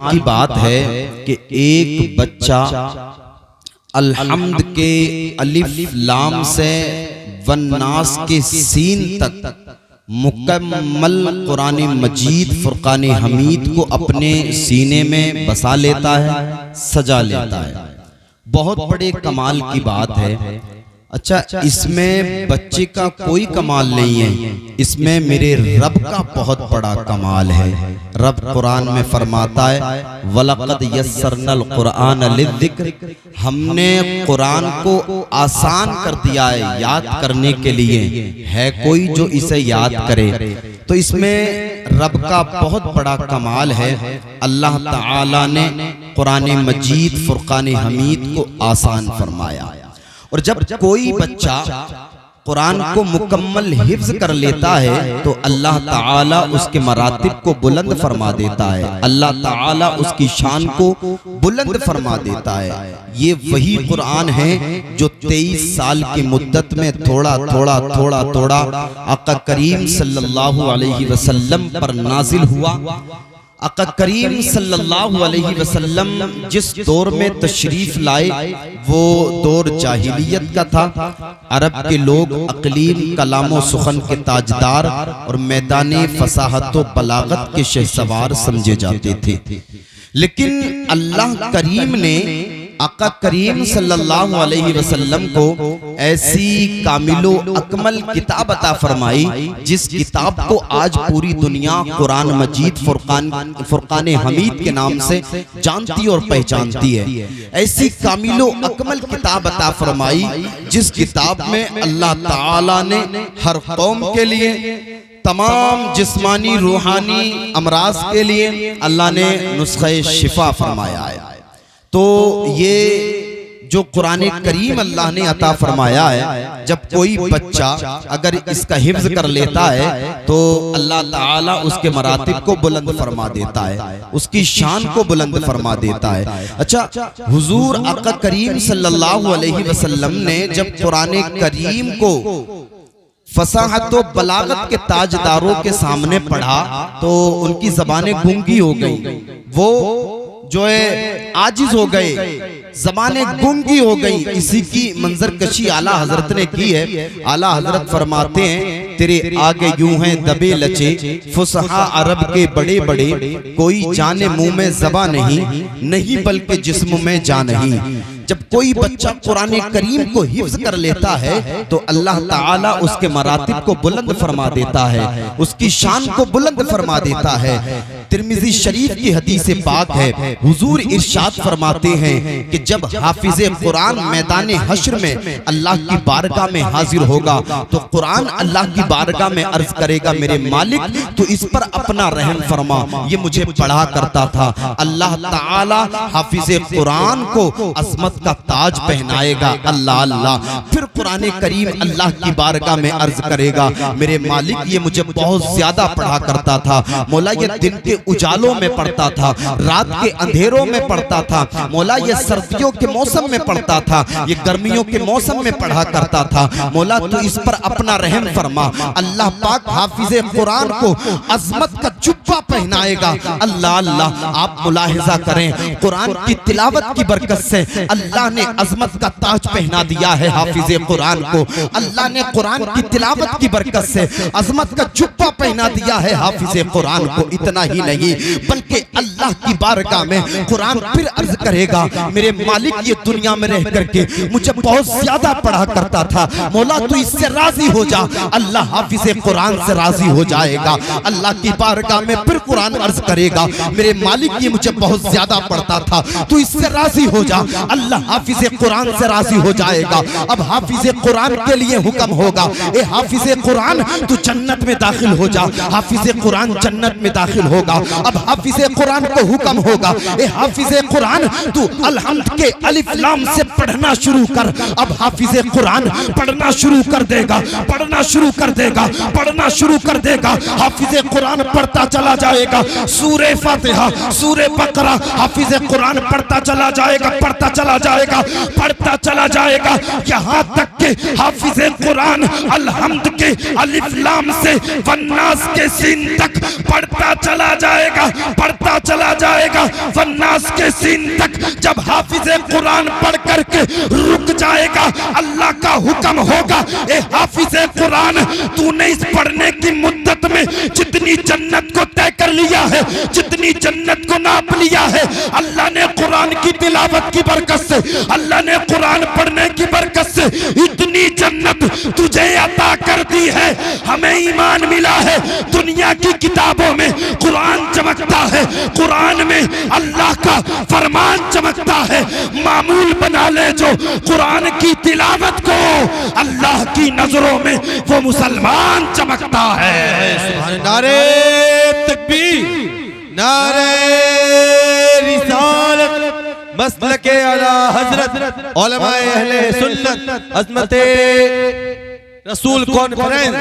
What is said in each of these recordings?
की बात है कि एक बच्चा अल्हम्द के अलिफ लाम से वन्नास के सीन तक मुकम्मल कुरान मजीद फुरकान हमीद को अपने सीने में बसा लेता है, सजा लेता है। बहुत बड़े कमाल की बात है। अच्छा, इसमें बच्चे का कोई कमाल नहीं है, इसमें मेरे रब का बहुत बड़ा कमाल है। रब कुरान में फरमाता है वलक़द यस्सरनल कुरान लिज़्ज़िक्र, हमने कुरान को आसान कर दिया है याद करने के लिए। है कोई जो इसे याद करे? तो इसमें रब का बहुत बड़ा कमाल है। अल्लाह ताला ने कुरान मजीद फुरकान हमीद को आसान फरमाया। और जब कोई बच्चा कुरान को मुकम्मल हिफ्ज कर लेता है तो अल्लाह ताला उसके मरातिब को बुलंद फरमा देता है, अल्लाह ताला उसकी शान को बुलंद फरमा देता है। ये वही कुरान है जो 23 साल की मुद्दत में थोड़ा थोड़ा थोड़ा थोड़ा आका करीम सल्लल्लाहु अलैहि वसल्लम पर नाजिल हुआ। आका करीम सल्लल्लाहु अलैहि वसल्लम जिस दौर में तशरीफ लाए वो दौर जाहिलियत का था। अरब के लोग अक़लीम कलामो सुखन के ताजदार और मैदाने फसाहत व बलागत के शहसवार समझे जाते थे। लेकिन अल्लाह करीम ने आका करीम सल्लल्लाहु अलैहि वसल्लम को ऐसी कामिलो अकमल किताब अता फरमाई जिस किताब को आज पूरी दुनिया कुरान मजीद फुरकान हमीद के नाम से जानती और पहचानती है। ऐसी कामिलो अकमल किताब अता फरमाई जिस किताब में अल्लाह ताला ने हर कौम के लिए, तमाम जिस्मानी रूहानी अमराज के लिए अल्लाह ने नुस्खे शिफा फरमाया है। तो ये जो कुरान करीम अल्लाह ने अता फरमाया है, जब कोई बच्चा अगर इसका हिफ्ज कर लेता है तो अल्लाह ताला उसके मरातिब को बुलंद फरमा देता है, उसकी शान को बुलंद फरमा देता है। अच्छा, हुजूर आका करीम सल्लल्लाहु अलैहि वसल्लम ने जब कुरान करीम को फसाहत व बलागत के ताजदारों के सामने पढ़ा तो उनकी ज़बानें गूंगी हो गई, वो जो है आजिज हो गए, ज़बानें गूंगी हो गई। इसी की मंजर कशी आला हजरत ने की है। आला हजरत फरमाते हैं तेरे आगे यूं हैं दबे लचे फुसहा अरब के बड़े बड़े, कोई जाने मुंह में ज़बा नहीं, नहीं बल्कि जिस्म में जा नहीं। जब कोई बच्चा कुरान करीम को हिफ्ज कर लेता है तो अल्लाह ताला उसके मरातिब को बुलंद फरमा देता है, उसकी शान को बुलंद फरमा देता है। तिर्मिज़ी शरीफ की हदीस पाक है, हुजूर इरशाद फरमाते हैं कि जब हाफिज कुरान मैदान हश्र में अल्लाह की बारगाह में हाजिर होगा तो कुरान अल्लाह की बारगाह में अर्ज करेगा मेरे मालिक तो इस पर अपना रहम फरमा, ये मुझे पढ़ा करता था। अल्लाह ताला हाफिज कुरान को अज़मत का ताज पहनाएगा। अल्लाह अल्लाह। फिर कुरान करीम अल्लाह की बारगाह में अर्ज करेगा मेरे मालिक ये मुझे बहुत ज्यादा पढ़ा करता था, मौला ये दिन के उजालों में पढ़ता था, रात के अंधेरों में पढ़ता था, मौला ये सर्दियों के मौसम में पढ़ता था, ये गर्मियों के मौसम में पढ़ा करता था, मौला तू इस पर अपना रहम फरमा। अल्लाह पाक हाफिज कुरान को अजमत का जुब्बा पहनाएगा। अल्लाह अल्लाह। आप मुलाहिजा करें कुरान की तिलावत की बरकत से अल्लाह ने अजमत का ताज पहना दिया है हाफिज कुरान को। अल्लाह ने कुरान की तिलावत की बरकत से अजमत का जुब्बा पहना दिया है हाफिज कुरान को। इतना ही नहीं बल्कि अल्लाह की बारगाह में कुरान फिर अर्ज करेगा मेरे मालिक ये दुनिया में रह करके मुझे बहुत ज्यादा पढ़ा करता था, मौला तू इससे राजी हो जा। अल्लाह हाफिज कुरान से राजी हो जाएगा। अल्लाह की बारगाह में फिर कुरान अर्ज करेगा मेरे मालिक ये मुझे बहुत ज्यादा पढ़ता था, तू इससे राजी हो जा। अल्लाह हाफिज कुरान से राजी हो जाएगा। अब हाफिज कुरान के लिए हुक्म होगा ए हाफिज कुरान तू जन्नत में दाखिल हो जा। हाफिज कुरान जन्नत में दाखिल होगा। अब हाफिज कुरान को हुक्म होगा ए हाफिज कुरान तू अलहम्द के अलिफ लाम से पढ़ना शुरू कर। अब हाफिज कुरान पढ़ना शुरू कर देगा, पढ़ना शुरू कर देगा, पढ़ना शुरू कर देगा। हाफिज कुरान पढ़ता चला जाएगा सूरे फातिहा, सूरे बकरा, हाफिज कुरान पढ़ता चला जाएगा, पढ़ता चला जाएगा, पढ़ता चला जाएगा, यहाँ तक के के हाफिज कुरान अलहम्द के अलिफ लाम से वन्नास के सीन तक पढ़ता चला जाएगा, पढ़ता चला जाएगा वन्नास के सीन तक। जब हाफिज कुरान पढ़ करके रुक जाएगा, अल्लाह का हुक्म होगा, ए हाफिज कुरान तूने इस पढ़ने की मुद्दत में जितनी जन्नत को तय कर लिया है, जितनी जन्नत को नाप लिया है, अल्लाह ने कुरान की तिलावत की बरकत से, अल्लाह ने कुरान पढ़ने की बरकत से इतनी जन्नत तुझे अता कर दी है। हमें ईमान मिला है, दुनिया की किताबों में कुरान चमकता है, कुरान में अल्लाह का फरमान चमकता है। मामूल बना ले जो कुरान की तिलावत को, अल्लाह की नजरों में वो मुसलमान चमकता है। नारे तकबीर, नारे रिसालत, मसलके आला हजरत उलमाए अहले सुन्नत, अज़मते रसूल कॉन्फ्रेंस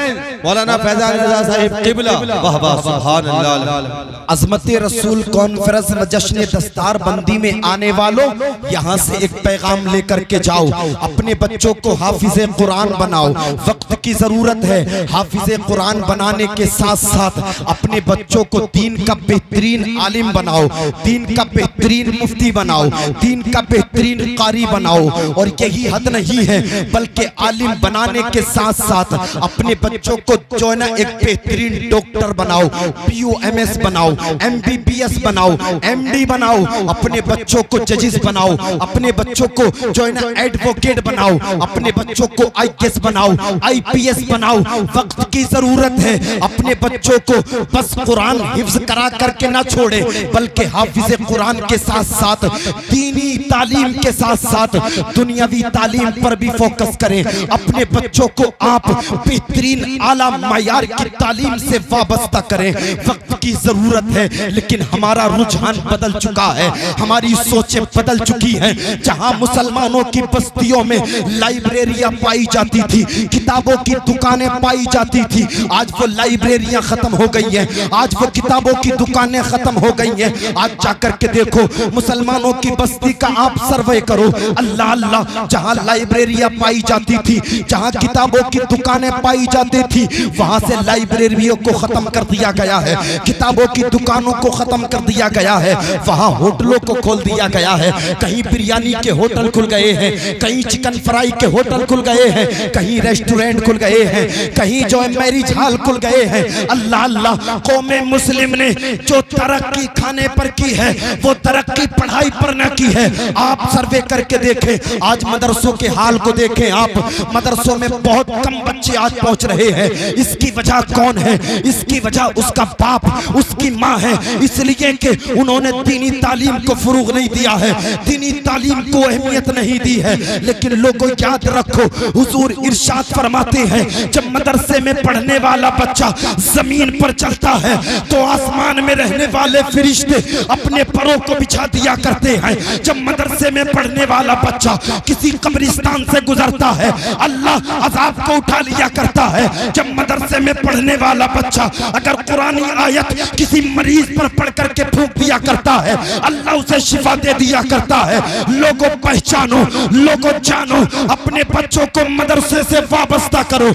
मौलाना फैजान रज़ा साहिब किबला, वाह वाह सुभान अल्लाह। अज़मत रसूल कॉन्फ्रेंस में जश्न दस्तार बंदी में आने वालों, यहाँ से एक पैगाम लेकर के जाओ, अपने बच्चों को हाफिज कुरान बनाओ। वक्त की जरूरत है, हाफिज कुरान बनाने के साथ साथ अपने बच्चों को दीन का बेहतरीन आलिम बनाओ, दीन का बेहतरीन मुफ्ती बनाओ, दीन का बेहतरीन कारी बनाओ। और यही हद नहीं है, बल्कि आलिम बनाने के साथ साथ अपने बच्चों को जो है ना एक बेहतरीन डॉक्टर बनाओ, POMS बनाओ, MBBS बनाओ, MD बनाओ, अपने बच्चों को जजेस बनाओ, अपने बच्चों को जो है ना एडवोकेट बनाओ, अपने बच्चों को IAS बनाओ, IPS बनाओ। वक्त की जरूरत है, अपने बच्चों को बस कुरान हिफ्ज करा करके ना छोड़े, बल्कि हाफिज कुरान के साथ साथ दीनी तालीम के साथ साथ दुनियावी तालीम पर भी फोकस करें। अपने बच्चों को आप बेहतरीन आला मायार की तालीम से वाबस्ता करें। वक्त की जरूरत है, लेकिन हमारा रुझान बदल चुका है, हमारी सोचें बदल चुकी हैं। जहां मुसलमानों की बस्तियों में लाइब्रेरियां पाई जाती थी, किताबों की दुकानें पाई जाती थी, आज वो लाइब्रेरियां खत्म हो गई हैं, आज वो किताबों की दुकानें खत्म हो गई हैं। आज जाकर के देखो मुसलमानों की बस्ती का आप सर्वे करो, अल्लाह अल्लाह, जहां लाइब्रेरियां पाई जाती थी, जहां किताबों की दुकानें पाई जाती थी, वहां से लाइब्रेरियों को खत्म कर दिया गया है, किताबों की दुकानों को खत्म कर दिया गया है, वहां होटलों को खोल दिया गया है। कहीं बिरयानी के होटल खुल गए हैं, कहीं चिकन फ्राई के होटल खुल गए हैं, कहीं रेस्टोरेंट खुल गए हैं, कहीं जो है मैरिज हॉल खुल गए हैं। अल्लाह अल्लाह, कौमे मुस्लिम ने जो तरक्की खाने पर की है, वो तरक्की पढ़ाई पर न की है। आप सर्वे करके देखें, आज मदरसों के हाल को देखें, आप मदरसों में बहुत कम बच्चे आज पहुंच रहे हैं। इसकी वजह कौन है? इसकी वजह उसका बाप, उसकी माँ है, इसलिए कि उन्होंने दीनी तालीम को फरूग नहीं दिया है, दीनी तालीम को अहमियत नहीं दी है। लेकिन लोगों याद रखो, हुजूर इरशाद फरमाते हैं, जब मदरसे में पढ़ने वाला बच्चा जमीन पर चलता है तो आसमान में रहने वाले फरिश्ते अपने परों को बिछा दिया करते हैं। जब मदरसे में पढ़ने वाला बच्चा किसी कब्रिस्तान से गुजरता है, अल्लाह अजाब को उठा लिया करता है। जब मदरसे में पढ़ने वाला बच्चा अगर कुरानी आयत किसी मरीज पर पढ़ करके फूंक दिया करता है, अल्लाह उसे शिफा दे दिया करता है। लोगों पहचानो, लोगों जानो, अपने बच्चों को मदरसे से वाबस्ता करो।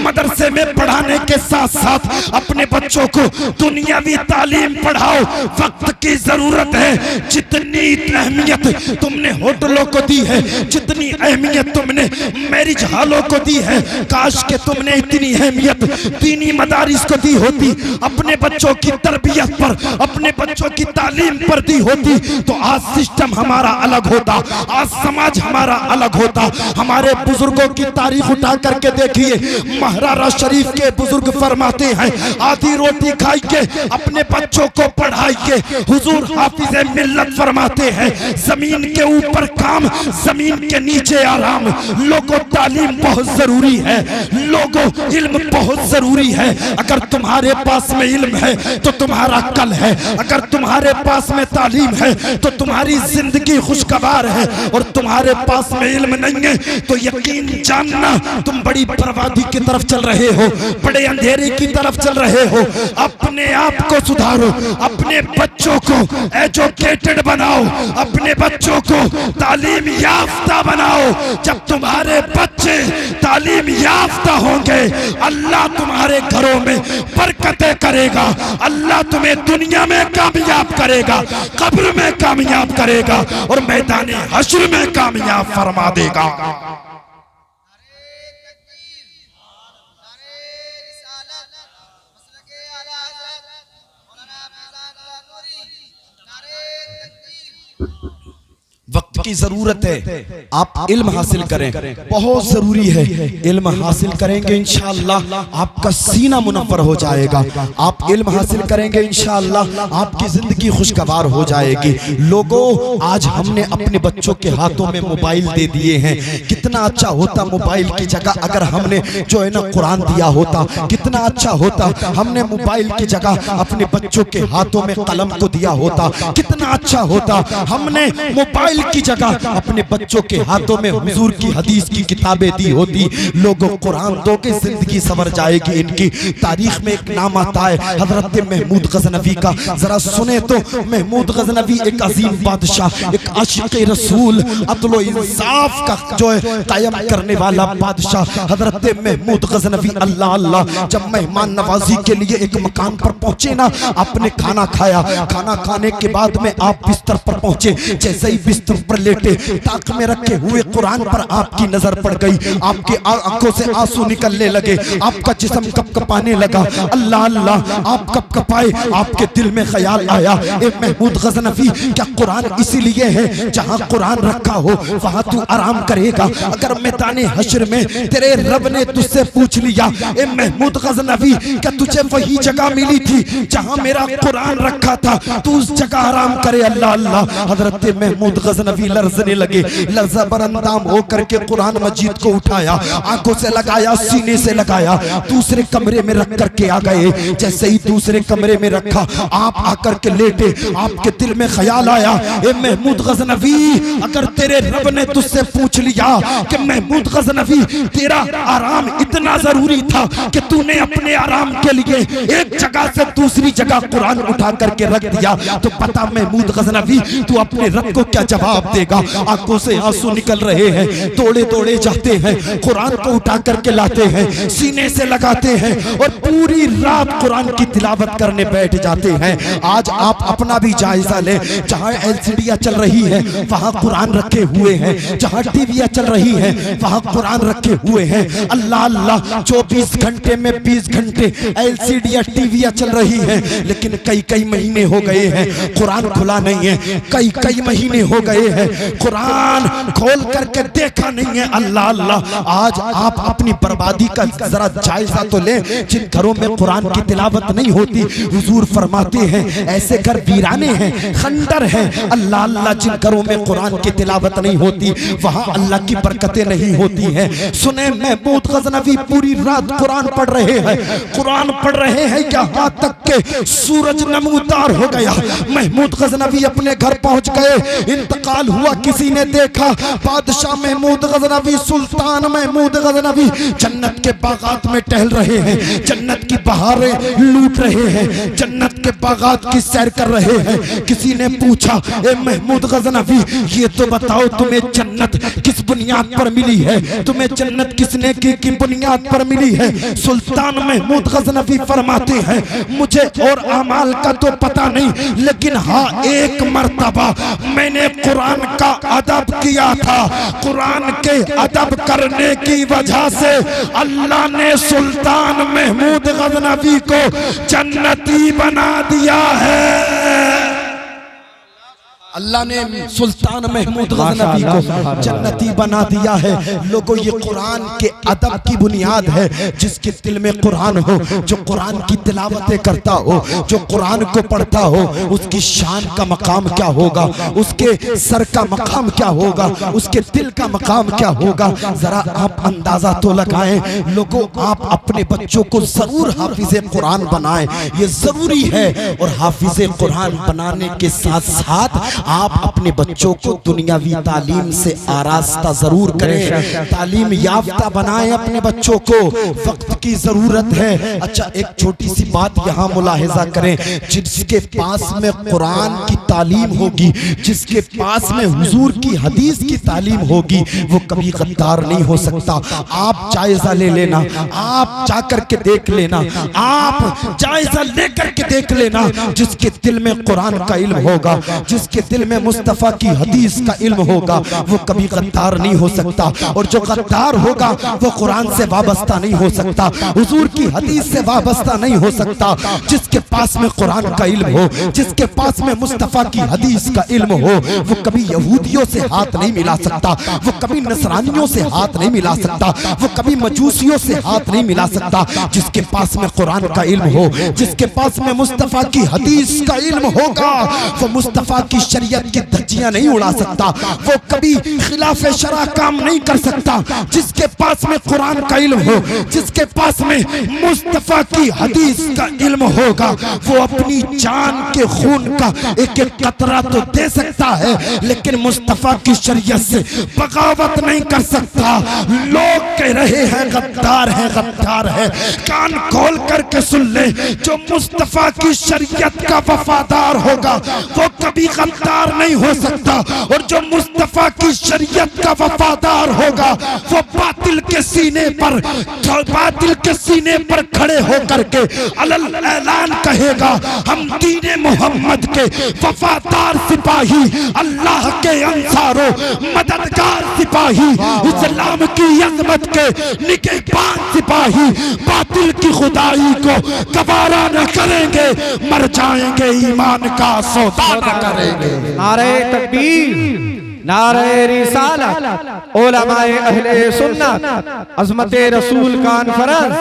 मदरसे में पढ़ाने के साथ साथ अपने बच्चों को दुनियावी तालीम पढ़ाओ। वक्त की जरूरत है, जितनी अहमियत तुमने होटलों को दी है, जितनी अहमियत तुमने मैरिज हॉलों को दी है, काश के तुमने इतनी अहमियत दीनी मदारिस को दी होती, अपने बच्चों की तरबियत पर, अपने बच्चों की तालीम पर दी होती, तो आज सिस्टम हमारा अलग होता, आज समाज हमारा अलग होता। हमारे बुजुर्गों की तारीख उठा करके देखिए, महाराजा शरीफ के बुजुर्ग फरमाते हैं, आधी रोटी खाई के अपने बच्चों को पढ़ाइए। हुजूर हाफिज मिल्लत फरमाते हैं, जमीन के ऊपर काम, जमीन के नीचे आराम। लोगों तालीम बहुत जरूरी है, लोगों इल्म बहुत जरूरी है। अगर तुम्हारे पास में इल्म है तो तुम्हारा कल है, अगर तुम्हारे पास में तालीम है तो तुम्हारी जिंदगी खुशगवार है। और तुम्हारे पास में इल्म नहीं है तो यकीन जानना तुम बड़ी बर्बादी की तरफ चल रहे हो, बड़े अंधेरे की तरफ चल रहे हो। अपने आप को सुधारो, अपने बच्चों को एजुकेटेड बनाओ, अपने बच्चों को तालीम याफ्ता बनाओ। जब तुम्हारे बच्चे तालीम याफ्ता होंगे, अल्लाह तुम्हारे घरों में बरकतें करेगा, अल्लाह तुम्हें दुनिया में कामयाब करेगा, कब्र में कामयाब करेगा और मैदान हश्र में कामयाब फरमा देगा। वक्त की जरूरत है, आप इल्म हासिल करें, बहुत जरूरी है। इल्म हासिल करेंगे इंशाअल्लाह आपका सीना मुनव्वर हो जाएगा। आप इल्म हासिल करेंगे इंशाअल्लाह आपकी जिंदगी खुशगवार हो जाएगी। लोगों, आज हमने अपने बच्चों के हाथों में मोबाइल दे दिए हैं। कितना अच्छा होता मोबाइल की जगह अगर हमने जो है ना कुरान दिया होता, कितना अच्छा होता। हमने मोबाइल की जगह अपने बच्चों के हाथों में कलम को दिया होता, कितना अच्छा होता। हमने मोबाइल की जगह अपने बच्चों के हाथों में हुजूर की हदीस की किताबें दी होती। लोगों, कुरान दो के जिंदगी संवर जाएगी। इनकी तारीख में एक नाम आता है हजरत महमूद गजनवी का। जरा सुने तो, महमूद गजनवी एक अजीम बादशाह, एक आशिक रसूल, अदल इंसाफ का जो है कायम करने वाला बादशाह हजरत महमूद गजनवी। अल्लाह अल्लाह, जब मेहमान नवाजी के लिए एक मकान पर पहुंचे ना, आपने खाना खाया, खाना खाने के बाद में आप बिस्तर पर पहुंचे। जैसे ही बिस्तर पर लेटे, ताक में रखे हुए कुरान पर आपकी नजर पड़ गई। आपकी आंखों से आंसू निकलने लगे, आपका जिस्म कपकपाने लगा। अल्लाह अल्लाह, आप कपकपाए, आपके दिल में ख्याल आया, ए महमूद गजनवी, क्या कुरान इसीलिए है जहां कुरान रखा हो वहां तू आराम करेगा? अगर मैदान हश्र में तेरे रब ने तुझसे पूछ लिया, ए महमूद गजनवी, क्या तुझे वही जगह मिली थी जहां मेरा कुरान रखा था, तू उस जगह आराम करे? अल्लाह अल्लाह, हजरत महमूद गजनवी लर्जने लगे। लर्जा बरंदाम होकर के कुरान मजीद को उठाया, आंखों से लगाया, सीने से लगाया, दूसरे कमरे में रख करके आ गए। जैसे ही दूसरे कमरे में रखा, आप आकर के लेटे, आपके दिल में ख्याल आया, ए महमूद गजनवी, अगर तेरे रब ने तुझसे पूछ लिया कि महमूद गजनवी, तेरा आराम इतना जरूरी था कि तूने अपने आराम के लिए एक जगह से दूसरी जगह कुरान उठा करके रख दिया, तो पता महमूद गजनवी तू अपने रब को क्या जवाब देगा? आंखों से आंसू निकल रहे हैं, दौड़े दौड़े जाते हैं, कुरान को उठा करके लाते हैं, सीने से लगाते हैं और पूरी रात कुरान की तिलावत करने बैठ जाते हैं। आज आप अपना भी जायजा लें, जहां एलसीडियां चल रही है वहां कुरान रखे हुए हैं, जहां टीवियां चल रही है वहां कुरान रखे हुए हैं। अल्लाह अल्लाह, 24 घंटे में 20 घंटे एलसीडियां टीवियां चल रही है, लेकिन कई कई महीने हो गए हैं कुरान खुला नहीं है, कई कई महीने हो गए हैं कुरान खोल करके देखा नहीं है। अल्लाह अल्लाह, आज आप अपनी बर्बादी का जरा जायजा तो लें। जिन घरों में कुरान की तिलावत नहीं होती, हुजूर फरमाते हैं ऐसे घर वीराने हैं, खंडर हैं। अल्लाह अल्लाह, जिन घरों में कुरान की तिलावत नहीं होती वहां अल्लाह की बरकतें नहीं होती हैं। सुने, महमूद गजनवी पूरी रात कुरान पढ़ रहे हैं, कुरान पढ़ रहे हैं, यहाँ तक के सूरज नमूदार हो गया। महमूद गजनवी अपने घर पहुंच गए, इंतकाल हुआ, किसी ने देखा बादशाह महमूद गजनवी, सुल्तान महमूद गजनवी जन्नत के बागात में टहल रहे हैं, जन्नत की बहारें लूट रहे हैं, जन्नत के बागात की सैर कर रहे हैं। किसी ने पूछा, ए महमूद गजनवी, ये तो बताओ तुम्हें जन्नत किस बुनियाद पर मिली है? तुम्हें जन्नत किसने की बुनियाद पर मिली है? सुल्तान महमूद गजनवी फरमाते हैं, मुझे और अमाल का तो पता नहीं, लेकिन हाँ, एक मर्तबा मैंने कुरान का अदब किया था। कुरान के अदब करने की वजह से अल्लाह ने सुल्तान महमूद गजनवी को जन्नती बना दिया है। अल्लाह ने सुल्तान महमूद गजनवी को जन्नती बना दिया है। लोगों, ये कुरान के अदब की बुनियाद है। जिसके दिल में कुरान हो, जो कुरान की तिलावतें करता हो, जो कुरान को पढ़ता हो, उसकी शान का मकाम क्या होगा, उसके सर का मकाम क्या होगा, उसके दिल का मकाम क्या होगा, जरा आप अंदाजा तो लगाएं। लोगों, आप अपने बच्चों को जरूर हाफिज कुरान बनाएं, ये जरूरी है। और हाफिज कुरान बनाने के साथ साथ आप अपने बच्चों को दुनियावी तालीम से आरास्ता जरूर करें, तालीम याफ्ता बना बनाएं अपने बच्चों को, वक्त की जरूरत है। अच्छा, एक छोटी सी बात यहाँ मुलाहिजा करें, जिसके पास में कुरान की तालीम होगी, जिसके पास में हुजूर की हदीस की तालीम होगी, वो कभी गद्दार नहीं हो सकता। आप जायजा ले लेना, आप जाकर के देख लेना, आप जायजा लेकर के देख लेना। जिसके दिल में कुरान का इल्म होगा, जिसके दिल में मुस्तफा की हदीस का इल्म होगा, वो कभी गद्दार नहीं हो सकता। और जो गद्दार होगा वो कुरान से वाबस्ता नहीं हो सकता, हुजूर की हदीस से वाबस्ता नहीं हो सकता। जिसके पास में कुरान का इल्म हो, जिसके पास में मुस्तफा की हदीस का इल्म हो, वो कभी यहूदियों से हाथ नहीं मिला सकता, वो कभी नसरानियों से हाथ नहीं मिला सकता, वो कभी मजूसियों से हाथ नहीं मिला सकता। जिसके पास में कुरान का इल्म हो, जिसके पास में मुस्तफा की हदीस का इल्म होगा, वो मुस्तफा की शरीयत की धज्जियां नहीं उड़ा सकता, वो कभी खिलाफ शरा काम नहीं कर सकता। जिसके पास में कुरान का इल्म हो, जिसके पास में मुस्तफा की हदीस का इल्म होगा, वो अपनी जान के खून का एक एक कतरा तो दे सकता है, लेकिन मुस्तफा की शरीयत से बगावत नहीं कर सकता। लोग कह रहे हैं गद्दार है, गद्दार है, कान खोल करके सुन ले, जो मुस्तफा की शरीयत का वफादार होगा वो कभी गद्दार नहीं हो सकता। और जो मुस्तफा की शरीयत का वफादार होगा वो बातिल के सीने पर, बातिल के सीने पर खड़े होकर के अलल ऐलान कहेगा, हम दीने मोहम्मद के वफादार सिपाही, अल्लाह के अंसारो मददगार सिपाही, इस्लाम की अज़मत के निगहबान सिपाही, बातिल की खुदाई को गवारा न करेंगे, मर जाएंगे ईमान का सौदा न करेंगे। नारे तकबीर, नारे रिसालत, उलमाए अहले सुन्नत, अज़मते रसूल कॉन्फ्रेंस,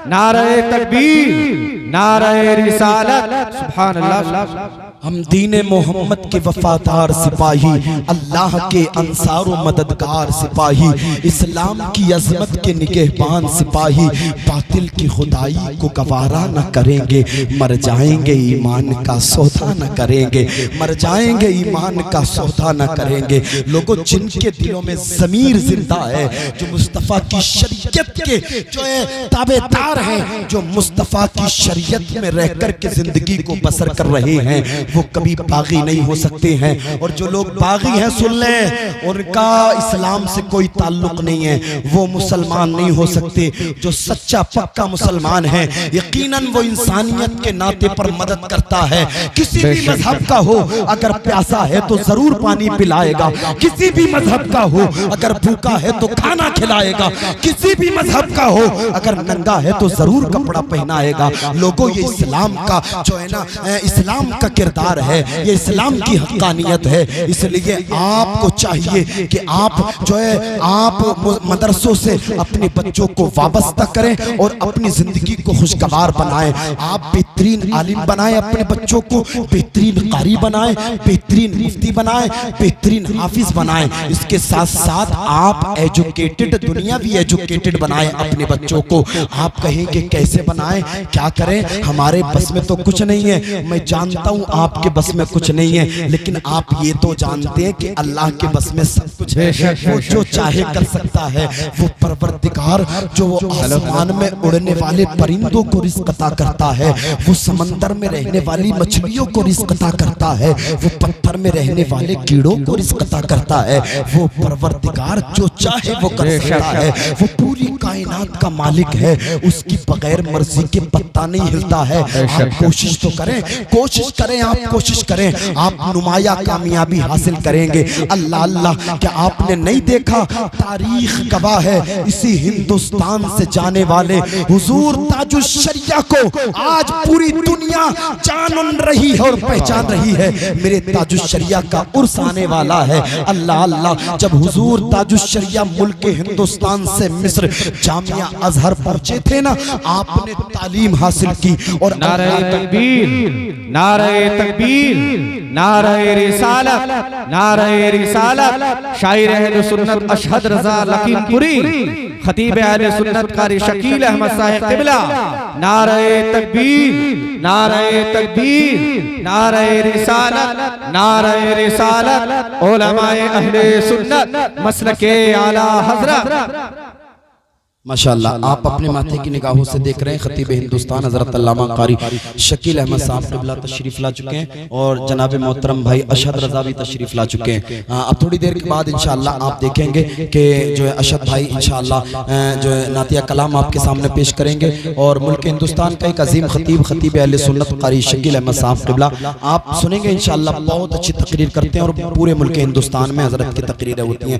नारे तकबीर, नारे रिसालत, सुभान अल्लाह। हम दीने मोहम्मद के वफादार सिपाही, अल्लाह के अंसार व मददगार सिपाही, इस्लाम की अज़मत के निगहबान सिपाही, बातिल की खुदाई को गवारा न करेंगे, मर जाएंगे ईमान का सौदा न करेंगे, मर जाएंगे ईमान का सौदा न करेंगे। लोगों, जिनके दिलों में ज़मीर जिंदा है, जो मुस्तफ़ा की शरीयत के जो है ताबेदार हैं, जो मुस्तफ़ा की शरीयत में रह कर के जिंदगी को बसर कर रहे हैं, वो कभी बागी नहीं हो सकते हैं। और जो लोग बागी हैं, सुन लें, उनका इस्लाम से कोई ताल्लुक नहीं है, वो मुसलमान नहीं हो सकते। जो सच्चा पक्का मुसलमान है, यकीनन वो इंसानियत के नाते पर मदद करता है। किसी भी मजहब का हो, अगर प्यासा है तो जरूर पानी पिलाएगा, किसी भी मजहब का हो अगर भूखा है तो खाना खिलाएगा, किसी भी मजहब का हो अगर नंगा है तो जरूर कपड़ा पहनाएगा। लोगों, ये इस्लाम का जो है ना, इस्लाम का किरदार है, ये इस्लाम की हक्कानियत है। इसलिए आपको चाहिए कि आप जो है, आप मदरसों से अपने बच्चों को वाबस्ता करें और अपनी जिंदगी को खुशगवार बनाएं। आप बेहतरीन आलिम बनाएं, अपने बच्चों को बेहतरीन कारी बनाएं, बेहतरीन मुफ्ती बनाएं, बेहतरीन हाफिज बनाएं। इसके साथ साथ आप एजुकेटेड, दुनियावी एजुकेटेड बनाएं अपने बच्चों को। आप कहेंगे कैसे बनाएं, क्या करें, हमारे बस में तो कुछ नहीं है। मैं जानता हूं आपके बस में कुछ नहीं है, लेकिन आप ये तो जानते हैं कि अल्लाह के बस में सब कुछ है। वो जो चाहे कर सकता है। वो परवरदिगार जो वो आसमान में उड़ने वाले परिंदों को रिज़्क़ अता करता है, वो समंदर में रहने वाली मछलियों को रिज़्क़ अता करता है, वो पत्थर में रहने वाले कीड़ों को रिज़्क़ अता करता है। वो परवरदिगार जो चाहे वो कर सकता है। वो पूरी कायनात का मालिक है, उसकी बगैर मर्जी के पत्ता नहीं हिलता है। आप कोशिश तो करें, कोशिश करें, आप कोशिश करें, आप नुमाया कामयाबी हासिल करेंगे। अल्लाह अल्लाह, क्या आपने नहीं देखा, तारीख गवाह है, इसी हिंदुस्तान से जाने वाले हुजूर ताजुश शरिया को आज पूरी दुनिया जान रही है और पहचान रही है। मेरे ताजुश शरिया का उर्स आने वाला है। अल्लाह अल्लाह, जब हुजूर ताजुश शरिया मुल्क हिंदुस्तान से मिस्र जामिया अजहर पहुंचे थे ना, आपने तालीम हासिल की। और नारे तकबीर, नारे तकबीर, नारे रिसालत, नारे रिसालत। शायर अहले सुन्नत अशहद रज़ा लकीमपुरी, खतीब अहले सुन्नत कारी शकील अहमद साहिब क़िबला, नारे तकबीर, नारे तकबीर, नारे रिसालत, नारे रिसालत। उलमाए अहले सुन्नत मसलके आला हज़रत माशाअल्लाह आप अपने माथे की निगाहों से देख रहे हैं खतीब हिंदुस्तान हजरत अल्लामा कारी शकील अहमद साहब क़िबला तशरीफ ला चुके हैं और जनाब मोहतरम भाई अशद रजा भी तशरीफ ला चुके हैं। अब थोड़ी देर के बाद इंशाअल्लाह आप देखेंगे कि जो है अशद भाई इंशाअल्लाह जो है नातिया कलाम आपके सामने पेश करेंगे और मुल्क हिंदुस्तान का एक अजीम खतीब अहले सुन्नत कारी शकील अहमद साहब क़िबला आप सुनेंगे इंशाअल्लाह। बहुत अच्छी तकरीर करते हैं और पूरे मुल्क हिंदुस्तान में हजरत की तकरीरें होती हैं।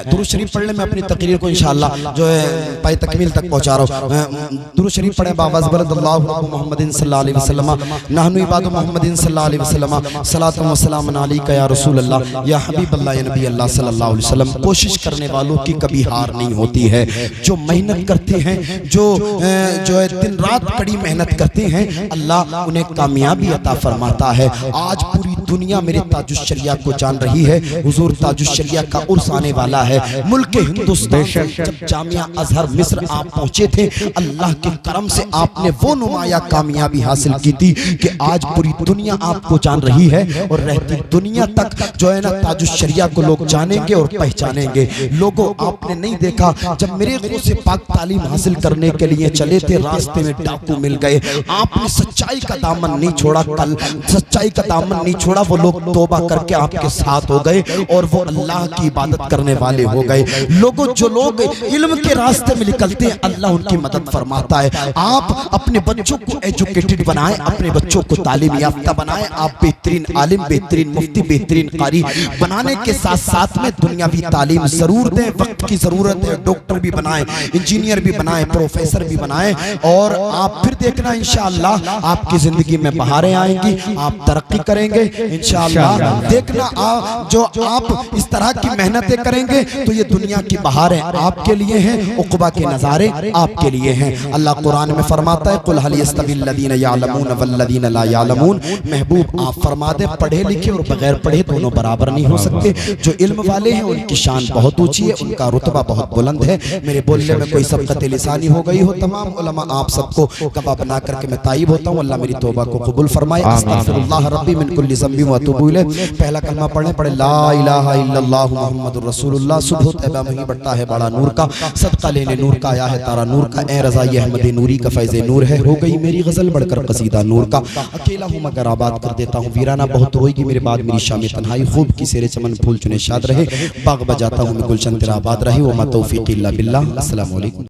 दुरूद शरीफ पढ़ने में अपनी तकरीर को इंशाअल्लाह जो है तकमील तक पहुंचा रहा हूं। दुरूद शरीफ पढ़े बावाज़ बलदल्लाहु मुहम्मदिन सल्लल्लाहु अलैहि वसल्लम नहनु इबादु मुहम्मदिन सल्लल्लाहु अलैहि वसल्लम सलातु व सलामुन अलैका या रसूल अल्लाह या हबीब अल्लाह या नबी अल्लाह सल्लल्लाहु अलैहि वसल्लम। कोशिश करने वालों की कभी हार नहीं होती है। जो मेहनत करते हैं जो है दिन रात कड़ी मेहनत करते हैं अल्लाह उन्हें कामयाबी अता फरमाता है। आज पूरी दुनिया मेरे ताजुश शरिया को जान रही है। हुजूर ताजुश शरिया का उर्स आने वाला है। मुल्क हिंदुस्तान जब जामिया अजहर मिस्र आप पहुंचे थे अल्लाह के करम से आपने वो नुमाया कामयाबी हासिल की थी कि आज पूरी दुनिया आपको जान रही है और रहती दुनिया तक जो है ना ताजुश शरिया को लोग जानेंगे और पहचानेंगे। लोगों आपने नहीं देखा जब मेरे गो से पाक तालीम हासिल करने के लिए चले थे रास्ते में डाकू मिल गए। आपने सच्चाई का दामन नहीं छोड़ा। कल सच्चाई का दामन नहीं छोड़ा। वो लोग तौबा करके आपके साथ हो गए और वो अल्लाह की इबादत करने वाले हो गए। लोगों जो लोग इल्म के रास्ते में निकलते हैं अल्लाह उनकी मदद फरमाता है। आप अपने बच्चों को एजुकेटेड बनाएं, अपने बच्चों को तालीम याफ्ता बनाएं। आप बेहतरीन आलिम, बेहतरीन मुफ्ती, बेहतरीन कारी बनाने के साथ साथ में दुनियावी तालीम जरूर दें। वक्त की जरूरत है। डॉक्टर भी बनाएं, इंजीनियर भी बनाएं, प्रोफेसर भी बनाएं और आप फिर देखना इंशाअल्लाह आपकी जिंदगी में बहारें आएंगी। आप तरक्की करेंगे इंशाअल्लाह। देखना जो आप इस तरह की मेहनतें करेंगे तो ये दुनिया की बहारें आपके लिए हैं, उक़बा के नज़ारे आपके लिए हैं। अल्लाह कुरान में फरमाता है कुल हल यस्तविल लदीना यअलमून वल्लदीना ला यअलमून। महबूब आप फरमा दें पढ़े लिखे और बगैर पढ़े दोनों बराबर नहीं हो सकते। जो इल्म वाले हैं उनकी शान बहुत ऊंची है, उनका रुतबा बहुत बुलंद है। मेरे बोलने में कोई सबकत लिसानी हो गई हो तमाम उलमा आप सबको गवाह बना करके मैं ताइब होता हूँ। अल्लाह मेरी तौबा को कबूल फरमाए। अस्तगफिरुल्लाह रब्बी मिन कुल्ली ज़ंबि व अतूबु इलैह। पहला कलमा पढ़े ला इलाहा इल्लल्लाह मुहम्मदुर रसूलुल्लाह। सुबह तैबा में ही बढ़ता है बड़ा नूर का, सदका लेने नूर का आया है तारा नूर का। ए रज़ा ये अहमद नूरी का फैज़ नूर है। हो गई मेरी गजल बढ़कर कसीदा नूर का। अकेला हूँ मगर आबाद कर देता हूँ। वीराना बहुत होगी मेरे बाद मेरी शाम तन्हाई। खूब की सेरे चमन फूल चुने शाद रहे। बाग बजाता हूँ मैं गुलशन तेरा आबाद रहे। वो मा तौफीक़ इल्ला बिल्लाह। अस्सलामु अलैकुम।